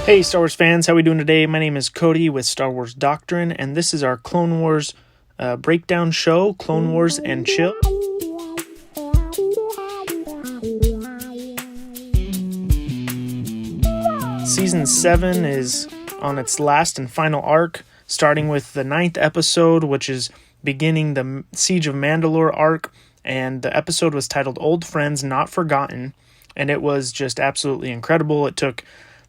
Hey Star Wars fans, how we doing today? My name is Cody with Star Wars Doctrine, and this is our Clone Wars breakdown show, Clone Wars and Chill. Season 7 is on its last and final arc, starting with the 9th episode, which is beginning the Siege of Mandalore arc, and the episode was titled Old Friends Not Forgotten, and it was just absolutely incredible. It took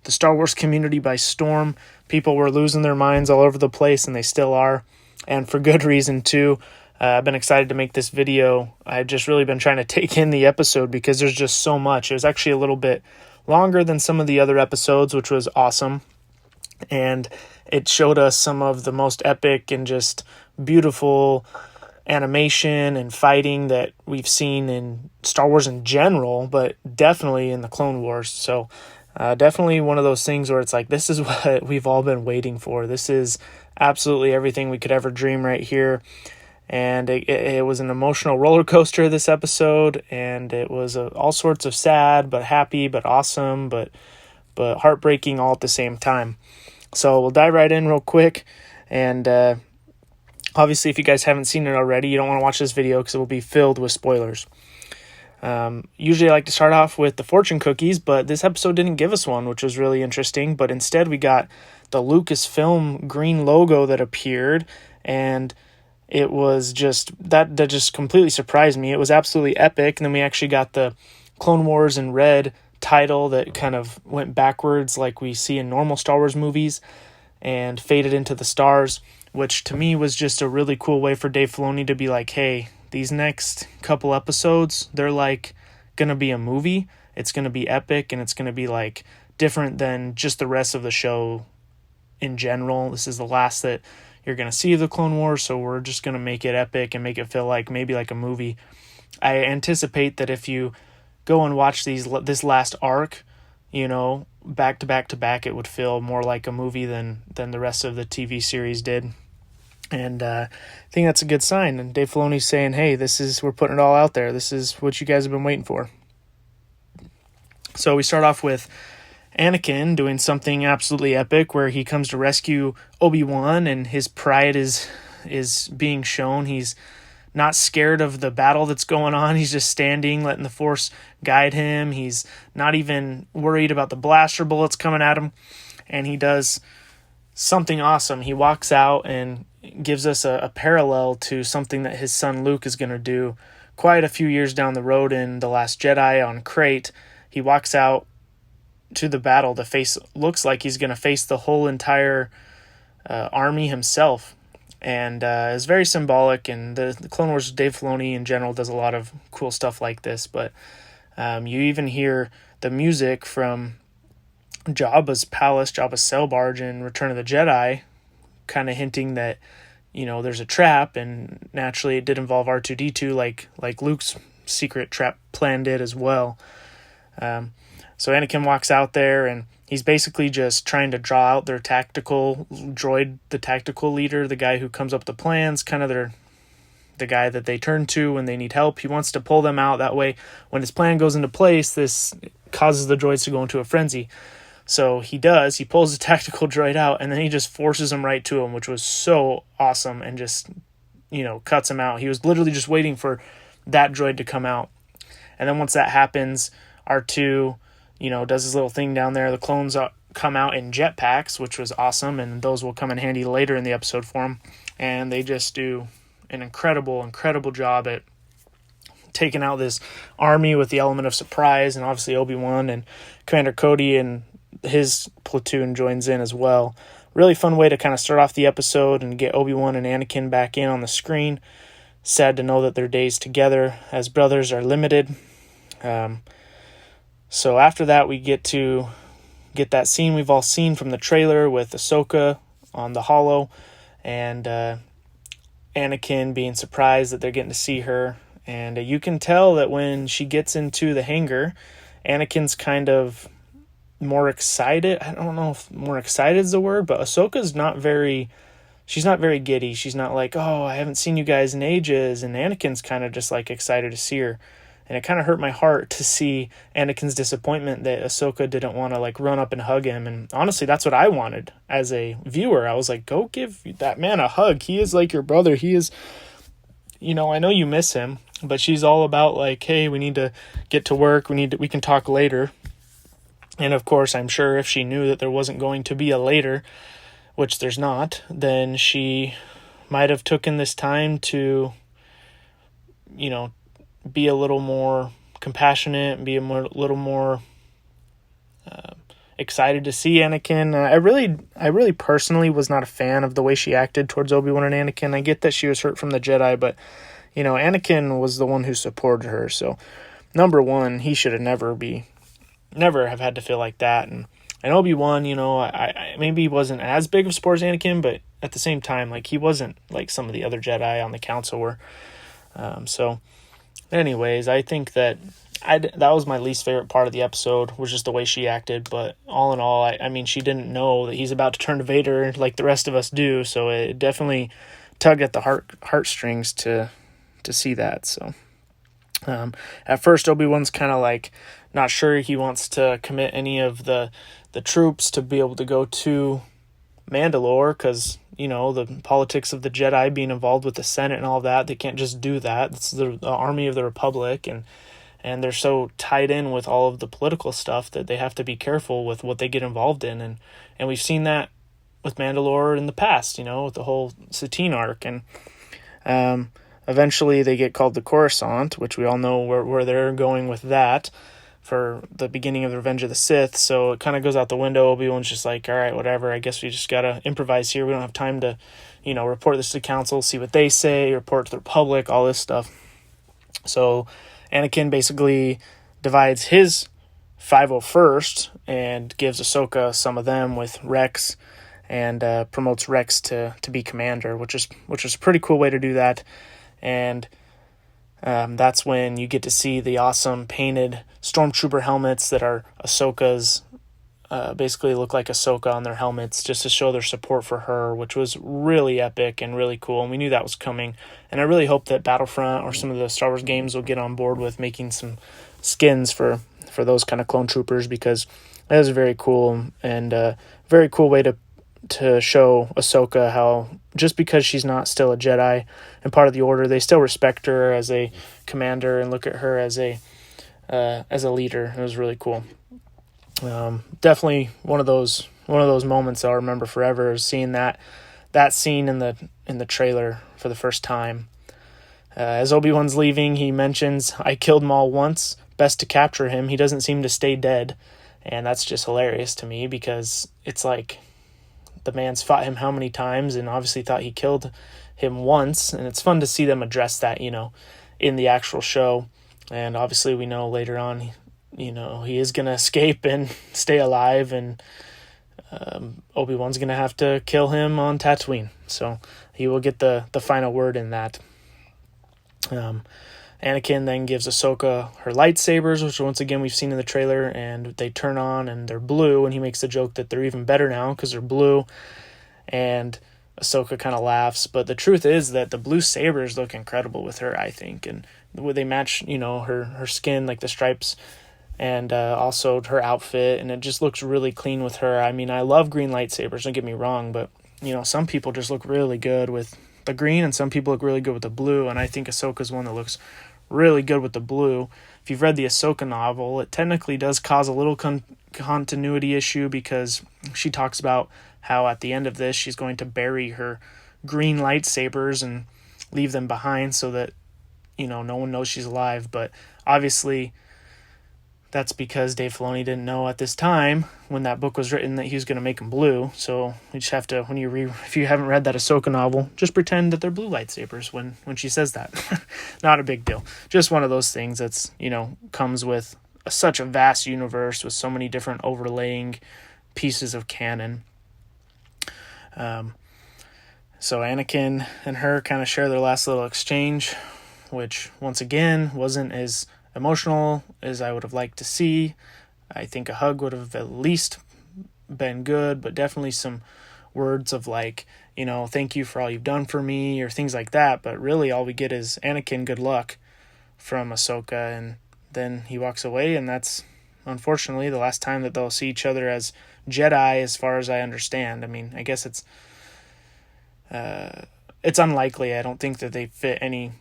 the Star Wars community by storm. People were losing their minds all over the place, and they still are, and for good reason too. I've been excited to make this video. I've just really been trying to take in the episode because there's just so much. It was actually a little bit longer than some of the other episodes, which was awesome, and it showed us some of the most epic and just beautiful animation and fighting that we've seen in Star Wars in general, but definitely in the Clone Wars. So definitely one of those things where it's like, this is what we've all been waiting for. This is absolutely everything we could ever dream right here. And it was an emotional roller coaster, this episode, and it was all sorts of sad, but happy, but awesome, but heartbreaking all at the same time. So we'll dive right in real quick, and obviously if you guys haven't seen it already, you don't want to watch this video because it will be filled with spoilers. Usually I like to start off with the fortune cookies, but this episode didn't give us one, which was really interesting, but instead we got the Lucasfilm green logo that appeared, and it was just, that just completely surprised me. It was absolutely epic, and then we actually got the Clone Wars in red title that kind of went backwards like we see in normal Star Wars movies and faded into the stars, which to me was just a really cool way for Dave Filoni to be like, hey, these next couple episodes, they're like going to be a movie. It's going to be epic, and it's going to be like different than just the rest of the show in general. This is the last that you're going to see of the Clone Wars, so we're just going to make it epic and make it feel like maybe like a movie. I anticipate that if you go and watch this last arc, you know, back to back to back, it would feel more like a movie than the rest of the TV series did. And I think that's a good sign. And Dave Filoni's saying, hey, we're putting it all out there. This is what you guys have been waiting for. So we start off with Anakin doing something absolutely epic where he comes to rescue Obi-Wan, and his pride is being shown. He's not scared of the battle that's going on. He's just standing, letting the Force guide him. He's not even worried about the blaster bullets coming at him. And he does something awesome. He walks out and gives us a parallel to something that his son Luke is going to do quite a few years down the road in The Last Jedi on Crate. He walks out to the battle looks like he's going to face the whole entire army himself, and it's very symbolic. And the Clone Wars, Dave Filoni in general does a lot of cool stuff like this, but you even hear the music from Jabba's palace, Jabba's sail barge in Return of the Jedi, kind of hinting that, you know, there's a trap, and naturally it did involve R2-D2 like Luke's secret trap plan did as well. So Anakin walks out there, and he's basically just trying to draw out their tactical droid, the tactical leader, the guy who comes up with the plans, kind of the guy that they turn to when they need help. He wants to pull them out. That way, when his plan goes into place, this causes the droids to go into a frenzy. So he does. He pulls the tactical droid out, and then he just forces him right to him, which was so awesome, and just, you know, cuts him out. He was literally just waiting for that droid to come out. And then once that happens, R2, you know, does his little thing down there. The clones come out in jetpacks, which was awesome, and those will come in handy later in the episode for him. And they just do an incredible job at taking out this army with the element of surprise, and obviously Obi-Wan and Commander Cody and his platoon joins in as well. Really fun way to kind of start off the episode and get Obi-Wan and Anakin back in on the screen. Sad to know that their days together as brothers are limited. So after that, we get that scene we've all seen from the trailer with Ahsoka on the holo, and Anakin being surprised that they're getting to see her. And you can tell that when she gets into the hangar, Anakin's kind of more excited. I don't know if more excited is the word, but Ahsoka's she's not very giddy. She's not like, oh, I haven't seen you guys in ages. And Anakin's kind of just like excited to see her. And it kind of hurt my heart to see Anakin's disappointment that Ahsoka didn't want to like run up and hug him. And honestly, that's what I wanted as a viewer. I was like, go give that man a hug. He is like your brother. He is, I know you miss him, but she's all about like, hey, we need to get to work. We can talk later. And of course, I'm sure if she knew that there wasn't going to be a later, which there's not, then she might have taken this time to, be a little more compassionate and be little more excited to see Anakin. I really personally was not a fan of the way she acted towards Obi-Wan and Anakin. I get that she was hurt from the Jedi, but, Anakin was the one who supported her. So, number one, he should have never have had to feel like that. And Obi-Wan, I maybe he wasn't as big of a support as Anakin, but at the same time, like, he wasn't like some of the other Jedi on the council were. So anyways, I think that that was my least favorite part of the episode, was just the way she acted. But all in all, I mean, she didn't know that he's about to turn to Vader like the rest of us do. So it definitely tugged at the heartstrings to see that. So at first, Obi-Wan's kind of like not sure he wants to commit any of the troops to be able to go to Mandalore, because the politics of the Jedi being involved with the Senate and all that, they can't just do that. It's the army of the Republic, and they're so tied in with all of the political stuff that they have to be careful with what they get involved in, and we've seen that with Mandalore in the past, with the whole Satine arc, and eventually they get called the Coruscant, which we all know where they're going with that for the beginning of the Revenge of the Sith. So it kind of goes out the window. Obi-Wan's just like, all right, whatever. I guess we just got to improvise here. We don't have time to, report this to the council, see what they say, report to the Republic, all this stuff. So Anakin basically divides his 501st and gives Ahsoka some of them with Rex, and promotes Rex to be commander, which is a pretty cool way to do that. And that's when you get to see the awesome painted stormtrooper helmets that are Ahsoka's, basically look like Ahsoka on their helmets, just to show their support for her, which was really epic and really cool. And we knew that was coming. And I really hope that Battlefront or some of the Star Wars games will get on board with making some skins for those kind of clone troopers, because that is very cool, and a very cool way to show Ahsoka how, just because she's not still a Jedi and part of the Order, they still respect her as a commander and look at her as a leader. It was really cool. Definitely one of those moments I'll remember forever, is seeing that scene in the trailer for the first time. As Obi-Wan's leaving, he mentions, "I killed Maul once. Best to capture him. He doesn't seem to stay dead." And that's just hilarious to me, because it's like, the man's fought him how many times, and obviously thought he killed him once. And it's fun to see them address that, in the actual show. And obviously we know later on, he is going to escape and stay alive, and Obi-Wan's going to have to kill him on Tatooine. So he will get the final word in that. Anakin then gives Ahsoka her lightsabers, which once again we've seen in the trailer, and they turn on and they're blue, and he makes the joke that they're even better now because they're blue, and Ahsoka kind of laughs. But the truth is that the blue sabers look incredible with her, I think, and they match, her skin, like the stripes, and also her outfit, and it just looks really clean with her. I mean, I love green lightsabers, don't get me wrong, but some people just look really good with the green, and some people look really good with the blue, and I think Ahsoka's one that looks really good with the blue. If you've read the Ahsoka novel, it technically does cause a little continuity issue, because she talks about how at the end of this she's going to bury her green lightsabers and leave them behind so that no one knows she's alive. But obviously that's because Dave Filoni didn't know at this time, when that book was written, that he was going to make them blue. So you just have to, if you haven't read that Ahsoka novel, just pretend that they're blue lightsabers when she says that. Not a big deal. Just one of those things that's, comes with such a vast universe with so many different overlaying pieces of canon. So Anakin and her kind of share their last little exchange, which once again wasn't as emotional as I would have liked to see. I think a hug would have at least been good, but definitely some words of like, thank you for all you've done for me, or things like that. But really all we get is, Anakin, good luck. from Ahsoka, and then he walks away, and that's unfortunately the last time that they'll see each other as Jedi, as far as I understand. I mean, I guess it's unlikely. I don't think that they fit any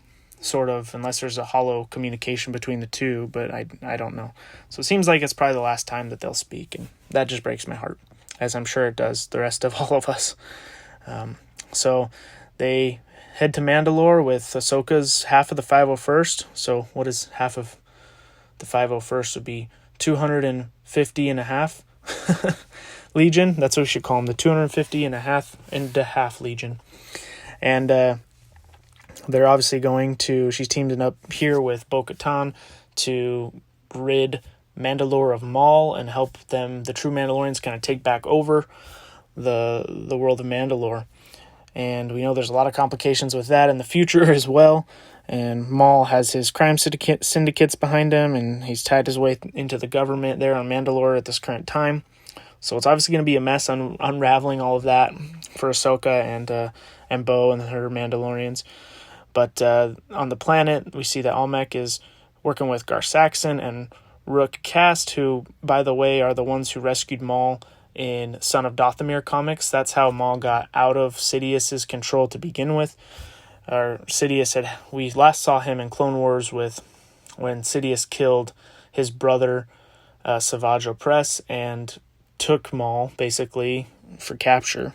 sort of, unless there's a hollow communication between the two, but I don't know. So it seems like it's probably the last time that they'll speak, and that just breaks my heart, as I'm sure it does the rest of all of us. So they head to Mandalore with Ahsoka's half of the 501st. So what is half of the 501st? Would be 250 and a half Legion. That's what we should call them, the 250 and a half Legion. And they're obviously she's teamed up here with Bo-Katan to rid Mandalore of Maul and help them, the true Mandalorians, kind of take back over the world of Mandalore. And we know there's a lot of complications with that in the future as well. And Maul has his crime syndicates behind him, and he's tied his way into the government there on Mandalore at this current time. So it's obviously going to be a mess unraveling all of that for Ahsoka and Bo and her Mandalorians. But on the planet, we see that Almec is working with Gar Saxon and Rook Kast, who, by the way, are the ones who rescued Maul in Son of Dathomir comics. That's how Maul got out of Sidious's control to begin with. We last saw him in Clone Wars when Sidious killed his brother, Savage Opress, and took Maul, basically, for capture.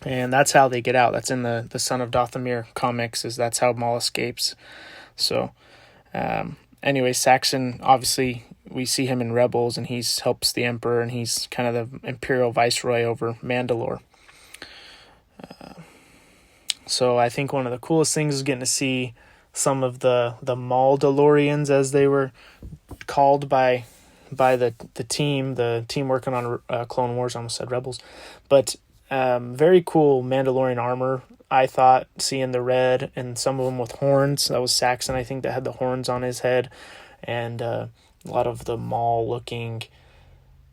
And that's how they get out. That's in the Son of Dathomir comics, that's how Maul escapes. So, anyway, Saxon, obviously, we see him in Rebels, and he helps the Emperor, and he's kind of the Imperial Viceroy over Mandalore. So I think one of the coolest things is getting to see some of the Maul-Delorians, as they were called by the team working on Clone Wars. I almost said Rebels. But very cool Mandalorian armor, I thought, seeing the red and some of them with horns. That was Saxon, I think, that had the horns on his head. And a lot of the Maul-looking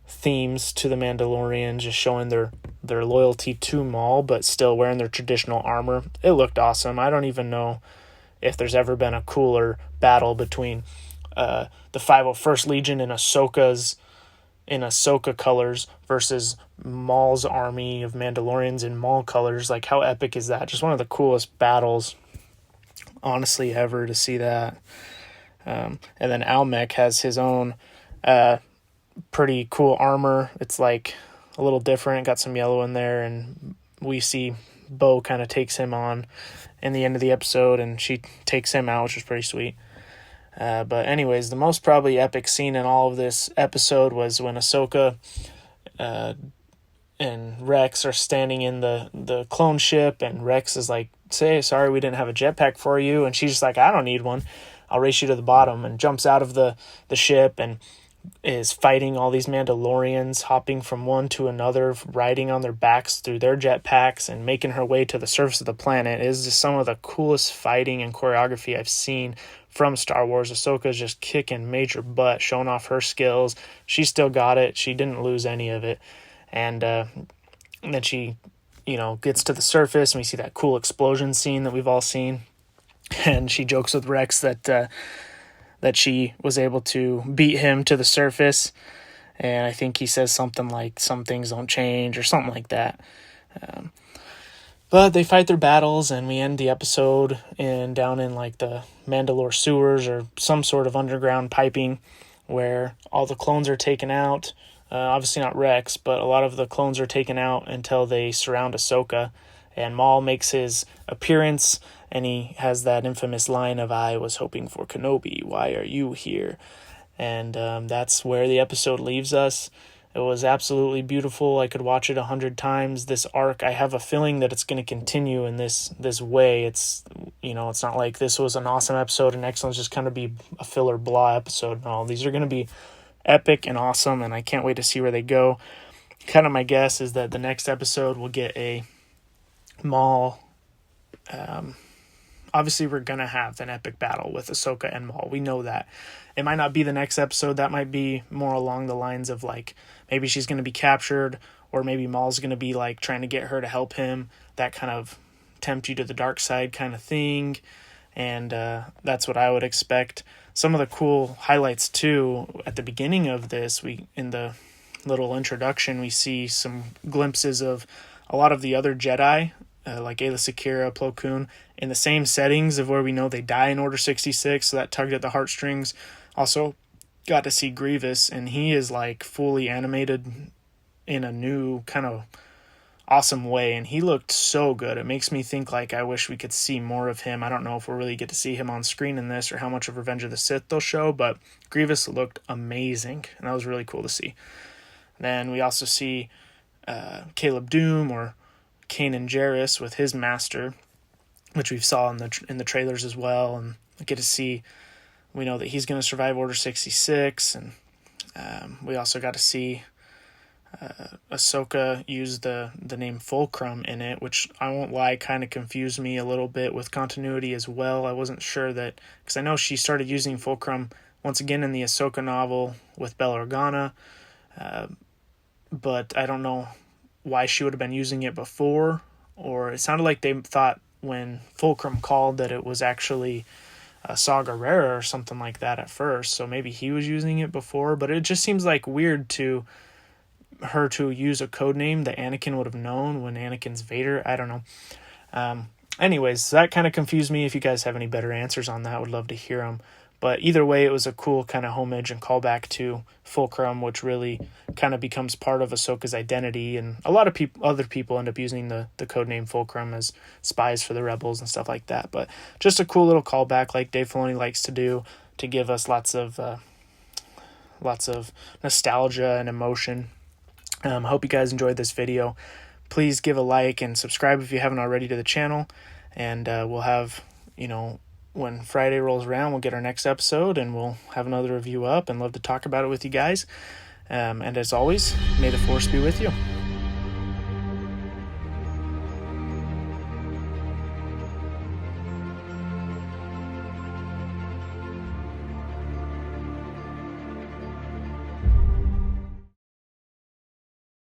themes to the Mandalorians, just showing their loyalty to Maul, but still wearing their traditional armor. It looked awesome. I don't even know if there's ever been a cooler battle between the 501st Legion in Ahsoka colors versus Maul's army of Mandalorians in Maul colors. Like, how epic is that? Just one of the coolest battles, honestly, ever to see that. And then Almec has his own pretty cool armor. It's like a little different, got some yellow in there, and we see Bo kind of takes him on in the end of the episode, and she takes him out, which is pretty sweet. But anyways, the most probably epic scene in all of this episode was when Ahsoka and Rex are standing in the clone ship, and Rex is like, sorry we didn't have a jetpack for you, and she's just like, I don't need one, I'll race you to the bottom, and jumps out of the ship and is fighting all these Mandalorians, hopping from one to another, riding on their backs through their jetpacks and making her way to the surface of the planet. It is just some of the coolest fighting and choreography I've seen from Star Wars. Ahsoka's just kicking major butt, showing off her skills. She still got it. She didn't lose any of it. And then she, gets to the surface, and we see that cool explosion scene that we've all seen. And she jokes with Rex that she was able to beat him to the surface. And I think he says something like, some things don't change, or something like that. But they fight their battles, and we end the episode down in like the Mandalore sewers or some sort of underground piping where all the clones are taken out. Obviously not Rex, but a lot of the clones are taken out until they surround Ahsoka. And Maul makes his appearance, and he has that infamous line of, I was hoping for Kenobi, why are you here? And that's where the episode leaves us. It was absolutely beautiful. I could watch it 100 times. This arc, I have a feeling that it's going to continue in this way. It's, it's not like this was an awesome episode and next one's just kind of be a filler blah episode. No, these are going to be epic and awesome, and I can't wait to see where they go. Kind of my guess is that the next episode will get a Maul. Obviously, we're going to have an epic battle with Ahsoka and Maul. We know that. It might not be the next episode. That might be more along the lines of, like, maybe she's going to be captured, or maybe Maul's going to be, like, trying to get her to help him. That kind of tempt you to the dark side kind of thing. and that's what I would expect. Some of the cool highlights too at the beginning of this, we in the little introduction we see some glimpses of a lot of the other Jedi, like Aayla Secura, Plo Koon, in the same settings of where we know they die in Order 66, so that tugged at the heartstrings. Also got to see Grievous, and he is like fully animated in a new kind of awesome way, and he looked so good. It makes me think like I wish we could see more of him. I don't know if we'll really get to see him on screen in this or how much of Revenge of the Sith they'll show, but Grievous looked amazing, and that was really cool to see. Then we also see Caleb Doom, or Kanan Jarrus, with his master, which we saw in the trailers as well, and we get to see, we know that he's going to survive Order 66, and we also got to see Ahsoka used the name Fulcrum in it, which I won't lie, kind of confused me a little bit with continuity as well. I wasn't sure that, because I know she started using Fulcrum once again in the Ahsoka novel with Bail Organa, but I don't know why she would have been using it before, or it sounded like they thought when Fulcrum called that it was actually Saw Gerrera or something like that at first, so maybe he was using it before, but it just seems like weird to her to use a code name that Anakin would have known when Anakin's Vader. I don't know. Anyways, that kind of confused me. If you guys have any better answers on that, I would love to hear them. But either way, it was a cool kind of homage and callback to Fulcrum, which really kind of becomes part of Ahsoka's identity. And a lot of other people end up using the code name Fulcrum as spies for the rebels and stuff like that. But just a cool little callback like Dave Filoni likes to do, to give us lots of nostalgia and emotion. I hope you guys enjoyed this video. Please give a like and subscribe if you haven't already to the channel. And we'll have, when Friday rolls around, we'll get our next episode and we'll have another review up, and love to talk about it with you guys. And as always, may the Force be with you.